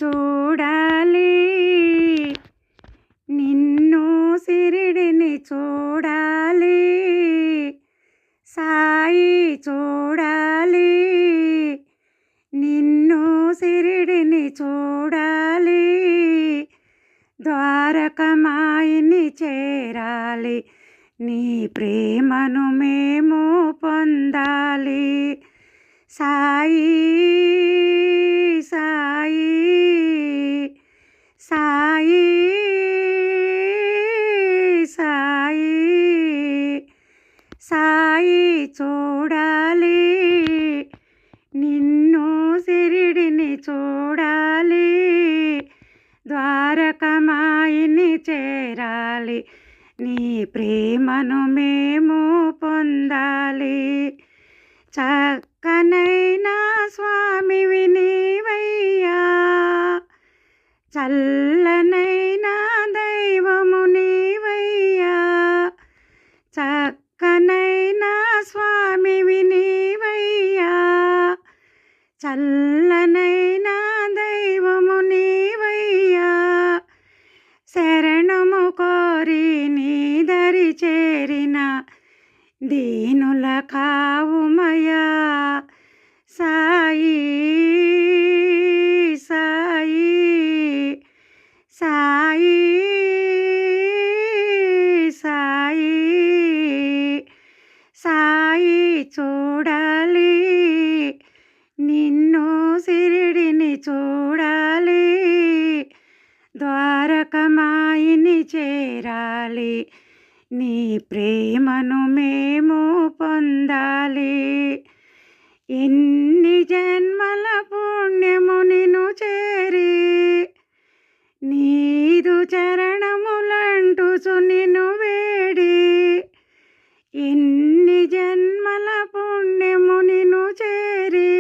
చూడాలి, నిన్ను సిరిడిని చూడాలి, సాయి చూడాలి, నిన్ను సిరిడిని చూడాలి, ద్వారకమాయిని చేరాలి, నీ ప్రేమను మేము పొందాలి. సాయి సాయి సాయి సాయి సాయి చూడాలి, నిన్ను సిరిడిని చూడాలి, ద్వారకమాయిని చేరాలి, నీ ప్రేమను మేము పొందాలి. చక్కనైనా స్వామివి నీవయ్యా, చల్లనైనా దైవము నీవయ్యా, చక్కనైనా స్వామివి నీవయ్యా, చల్లనైనా దైవము నీవయ్యా, శరణము కోరి నీ దరి చేరిన దీనుల కావుమయా. సాయి సాయి సాయి సాయి సాయి చూడాలి, నిన్ను సిరిడిని చూడాలి, ద్వారకమాయిని చేరాలి, నీ ప్రేమను మేము పొందాలి. ఎన్ని జన్మల పుణ్యము నిన్ను చేరి, నీదు చరణములంటుచు నిన్ను వేడి, ఎన్ని జన్మల పుణ్యము నిన్ను చేరి,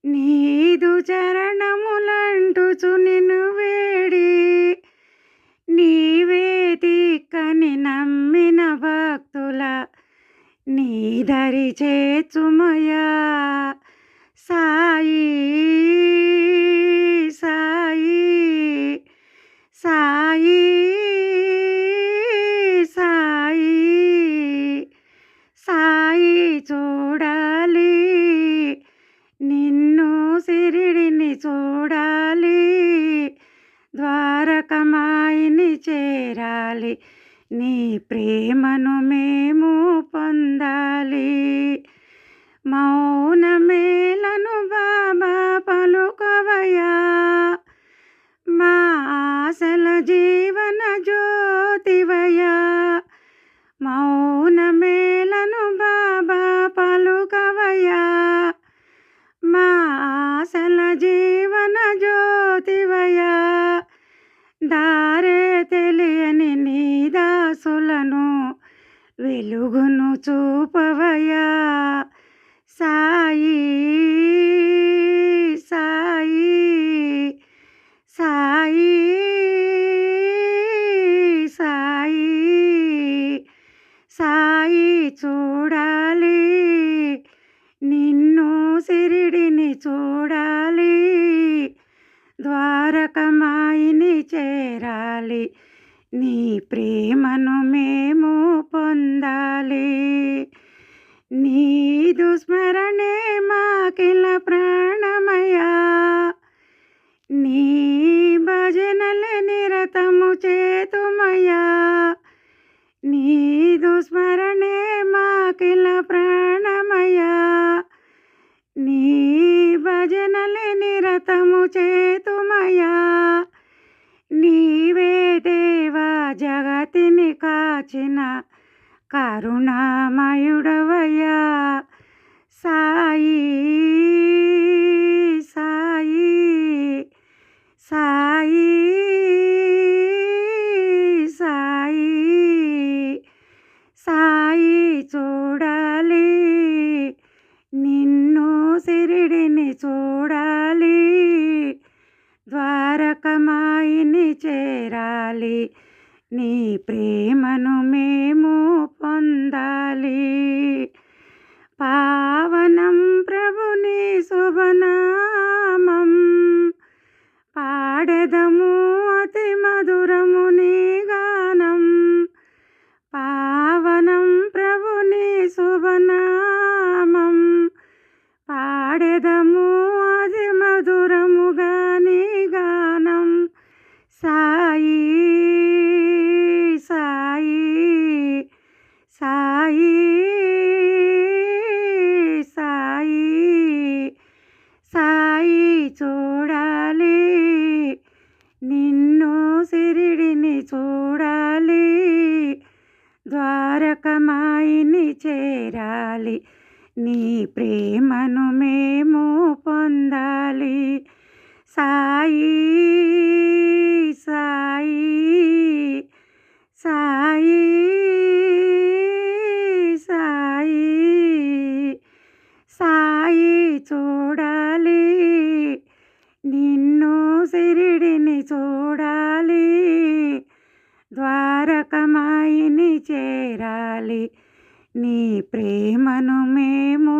నీదు చరణములంటుచు నిన్ను వేడి, నీవే దిక్కని నమ్మిన భక్తుల నీ దరి చేర్చుమయా. సాయి సాయి సాయి సాయి సాయి చూడాలి, నిన్ను సిరిడిని చూడాలి, ద్వారకమాయిని చేరాలి, నీ ప్రేమను మేము పొందాలి. మౌనమేలను బాబా పలుకవయా, మా ఆశల జీవన జ్యోతివయా, మౌనమేలను బాబా పలుకవయా, మా ఆశల జీవన జ్యోతివయా, దారే తెలియని నీ దాసులను వెలుగును చూపవయా. సాయి సాయి సాయి సాయి సాయి చూడాలి, నిన్ను సిరిడిని చూడాలి, ద్వారకమాయిని చేరాలి, నీ ప్రేమను మేము పొందాలి. నీదు స్మరణే మాకిల ప్రాణమయా, నీ భజనలే నిరతము చేతుమయా, నీదు స్మరణే మాకిల ప్రాణమయా, నీ భజనలే నిరతము చేతుమయా, నీవే దేవా జగతిని కాచిన కరుణామయుడవయ్యా. సాయి సాయి సాయి సాయి సాయి చూడాలి, నిన్ను సిరిడిని చూడాలి, ద్వారకమాయిని చేరాలి, నీ ప్రేమను మేము పొందాలి. పావనం ప్రభుని శుభనామం, సాయి సాయి సాయి సాయి సాయి చూడాలి నిన్ను సిరిడిని చూడాలి ద్వారకమాయిని చేరాలి నీ ప్రేమను మేము పొందాలి సాయి సాయి సాయి సాయి సాయి చూడాలి నిన్ను సిరిడిని చూడాలి ద్వారకమాయిని చేరాలి నీ ప్రేమను మేము